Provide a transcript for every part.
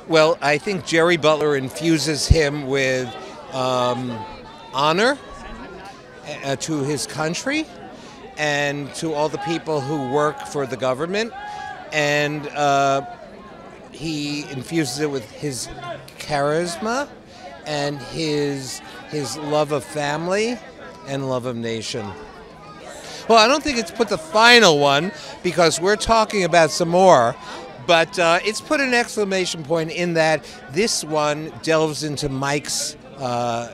Well, I think Jerry Butler infuses him with honor to his country and to all the people who work for the government, and he infuses it with his charisma and his love of family and love of nation. Well, I don't think it's put the final one because we're talking about some more, but it's put an exclamation point in that this one delves into Mike's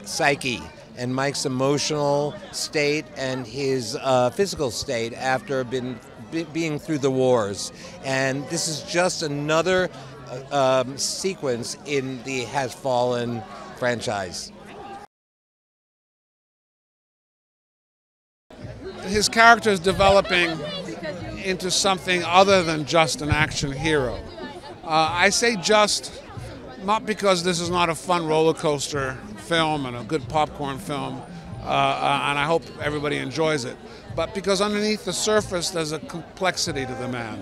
psyche and Mike's emotional state and his physical state after being through the wars. And this is just another sequence in the Has Fallen franchise. His character is developing into something other than just an action hero. I say just, not because this is not a fun roller coaster film and a good popcorn film, and I hope everybody enjoys it, but because underneath the surface there's a complexity to the man,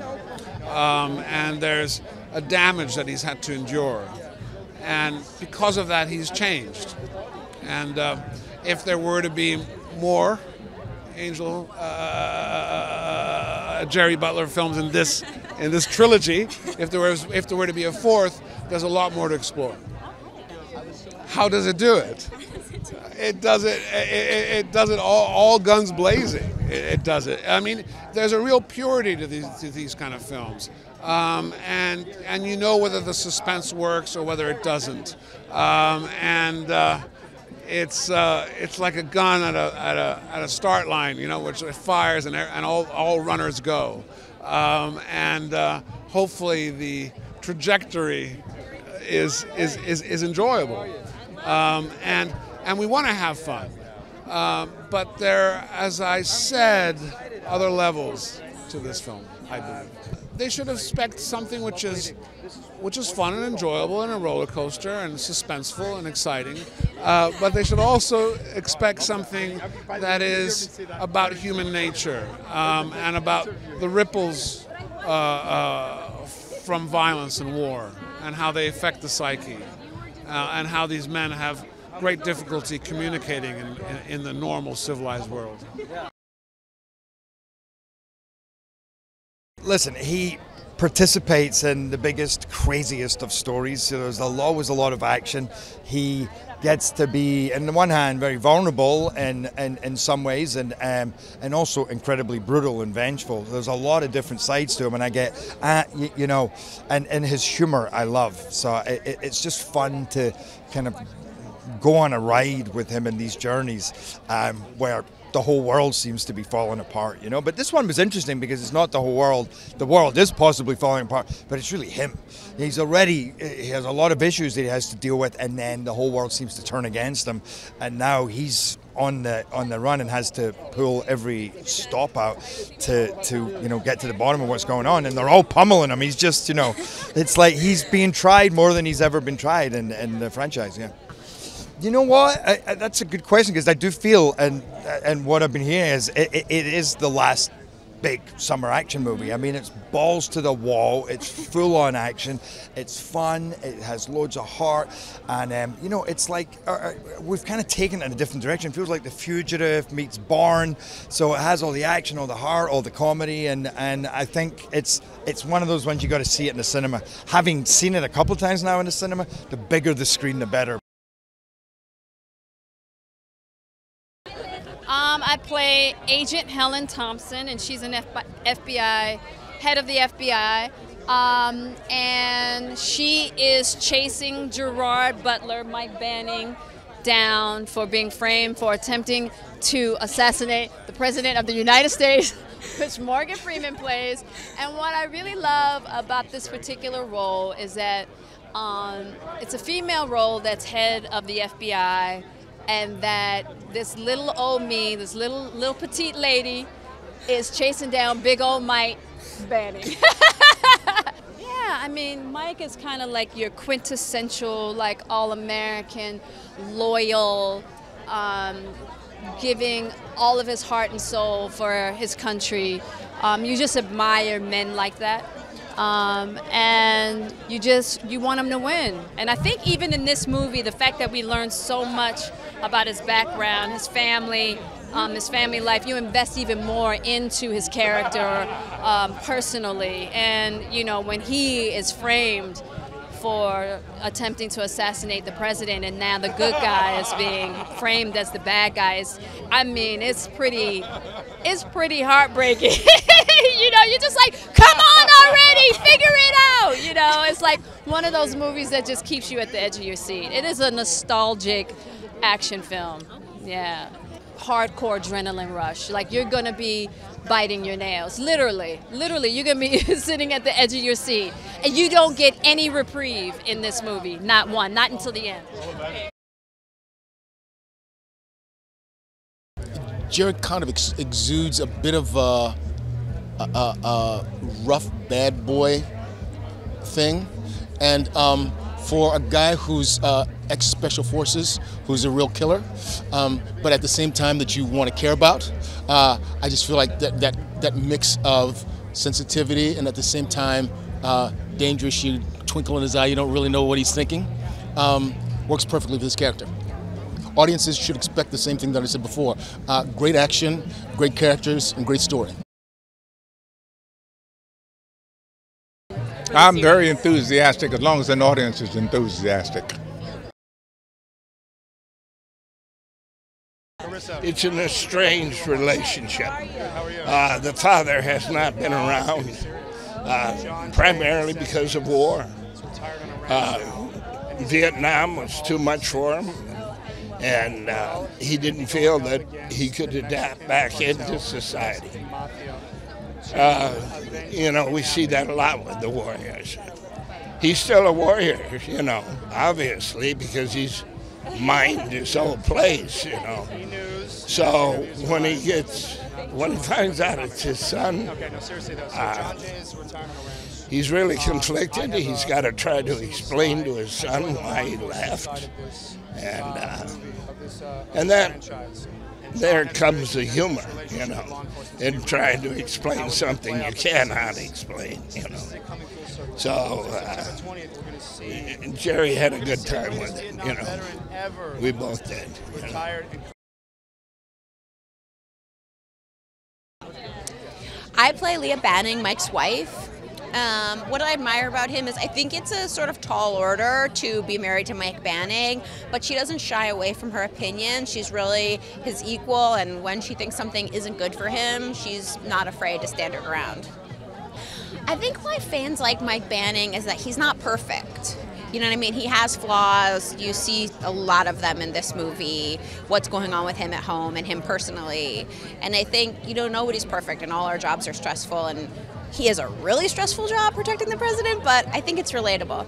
and there's a damage that he's had to endure, and because of that he's changed. And if there were to be more Angel Jerry Butler films in this trilogy, if there were to be a fourth, there's a lot more to explore. How does it do it? It does it all guns blazing. It does it. I mean, there's a real purity to these kind of films, and you know whether the suspense works or whether it doesn't, It's like a gun at a start line, you know, which it fires and all runners go, and hopefully the trajectory is enjoyable, and we want to have fun, but there, as I said, other levels to this film, I believe. They should expect something which is fun and enjoyable and a roller coaster and suspenseful and exciting, but they should also expect something that is about human nature, and about the ripples from violence and war and how they affect the psyche, and how these men have great difficulty communicating in the normal civilized world. Listen, he participates in the biggest, craziest of stories. So there's always a lot of action. He gets to be, on the one hand, very vulnerable in some ways, and also incredibly brutal and vengeful. There's a lot of different sides to him, and I get, you know, and his humor I love. So it's just fun to kind of go on a ride with him in these journeys, where the whole world seems to be falling apart, you know. But this one was interesting because it's not the whole world. The world is possibly falling apart, but it's really him. He has a lot of issues that he has to deal with, and then the whole world seems to turn against him, and now he's on the run and has to pull every stop out to you know, get to the bottom of what's going on, and they're all pummeling him. He's just, you know, it's like he's being tried more than he's ever been tried in the franchise. Yeah. You know what? That's a good question, because I do feel, and what I've been hearing is it is the last big summer action movie. I mean, it's balls to the wall, it's full on action, it's fun, it has loads of heart, and you know, it's like we've kind of taken it in a different direction. It feels like The Fugitive meets Bourne, so it has all the action, all the heart, all the comedy, and I think it's one of those ones you got to see it in the cinema. Having seen it a couple of times now in the cinema, the bigger the screen, the better. I play Agent Helen Thompson, and she's an FBI, head of the FBI, and she is chasing Gerard Butler, Mike Banning, down for being framed for attempting to assassinate the President of the United States, which Morgan Freeman plays. And what I really love about this particular role is that it's a female role that's head of the FBI, and that this little old me, this little petite lady, is chasing down big old Mike Banning. Yeah, I mean, Mike is kind of like your quintessential, like, all-American, loyal, giving all of his heart and soul for his country. You just admire men like that. and you want him to win. And I think even in this movie, the fact that we learn so much about his background, his family life, you invest even more into his character personally. And you know, when he is framed for attempting to assassinate the president, and now the good guy is being framed as the bad guys, I mean, it's pretty heartbreaking. You know, you're just like, come on already, figure it out. You know, it's like one of those movies that just keeps you at the edge of your seat. It is a nostalgic action film. Yeah. Hardcore adrenaline rush. Like, you're gonna be biting your nails. Literally, you're gonna be sitting at the edge of your seat. And you don't get any reprieve in this movie. Not one, not until the end. Jared kind of exudes a bit of a rough bad boy thing, and for a guy who's ex-special forces, who's a real killer, but at the same time that you want to care about, I just feel like that mix of sensitivity and at the same time dangerous, you twinkle in his eye, you don't really know what he's thinking, works perfectly with his character. Audiences should expect the same thing that I said before. Great action, great characters, and great story. I'm very enthusiastic as long as an audience is enthusiastic. It's an estranged relationship. The father has not been around, primarily because of war. Vietnam was too much for him, and he didn't feel that he could adapt back into society. You know, we see that a lot with the warriors. He's still a warrior, you know, obviously, because he's mined his whole place, you know. So when he finds out it's his son, he's really conflicted. He's got to try to explain to his son why he left, and then there comes the humor, you know, in trying to explain something you cannot explain, you know. So Jerry had a good time with it, you know. We both did. You know. I play Leah Banning, Mike's wife. What I admire about him is I think it's a sort of tall order to be married to Mike Banning, but she doesn't shy away from her opinion. She's really his equal, and when she thinks something isn't good for him, she's not afraid to stand her ground. I think why fans like Mike Banning is that he's not perfect. You know what I mean? He has flaws. You see a lot of them in this movie, what's going on with him at home and him personally. And I think, you know, nobody's perfect and all our jobs are stressful, and he has a really stressful job protecting the president, but I think it's relatable.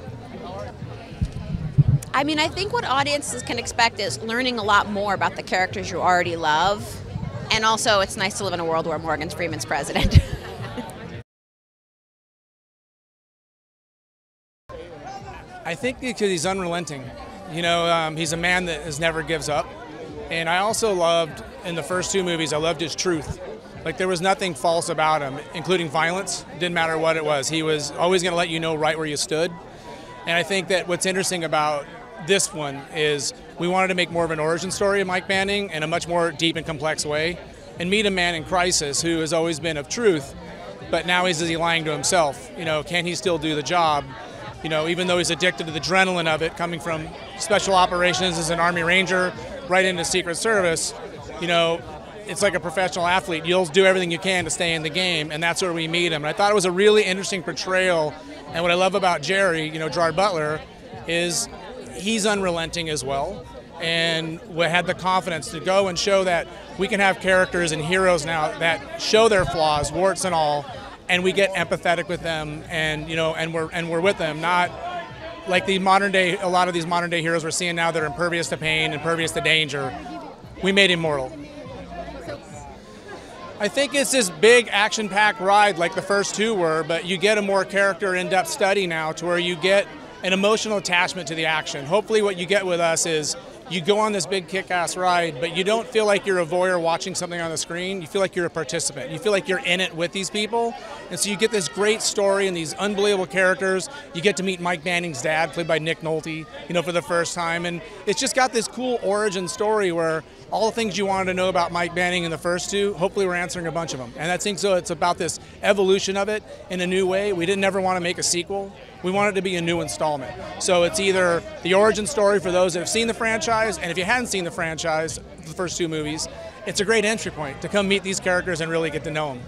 I mean, I think what audiences can expect is learning a lot more about the characters you already love, and also it's nice to live in a world where Morgan Freeman's president. I think because he's unrelenting. You know, he's a man that never gives up. And I also loved, in the first two movies, I loved his truth. Like, there was nothing false about him, including violence. Didn't matter what it was. He was always going to let you know right where you stood. And I think that what's interesting about this one is we wanted to make more of an origin story of Mike Banning in a much more deep and complex way, and meet a man in crisis who has always been of truth, but now is he lying to himself? You know, can he still do the job? You know, even though he's addicted to the adrenaline of it, coming from special operations as an Army Ranger right into Secret Service, you know, it's like a professional athlete. You'll do everything you can to stay in the game, and that's where we meet him. And I thought it was a really interesting portrayal. And what I love about Jerry, you know, Gerard Butler, is he's unrelenting as well. And we had the confidence to go and show that we can have characters and heroes now that show their flaws, warts and all, and we get empathetic with them, and you know, and we're with them, not like the modern day. A lot of these modern day heroes we're seeing now, they're impervious to pain, impervious to danger. We made him mortal. I think it's this big action-packed ride like the first two were, but you get a more character in-depth study now to where you get an emotional attachment to the action. Hopefully what you get with us is you go on this big kick-ass ride, but you don't feel like you're a voyeur watching something on the screen. You feel like you're a participant. You feel like you're in it with these people. And so you get this great story and these unbelievable characters. You get to meet Mike Banning's dad, played by Nick Nolte, for the first time. And it's just got this cool origin story where all the things you wanted to know about Mike Banning in the first two, hopefully we're answering a bunch of them. And I think so it's about this evolution of it in a new way. We didn't ever want to make a sequel. We want it to be a new installment. So it's either the origin story for those that have seen the franchise, and if you hadn't seen the franchise, the first two movies, it's a great entry point to come meet these characters and really get to know them.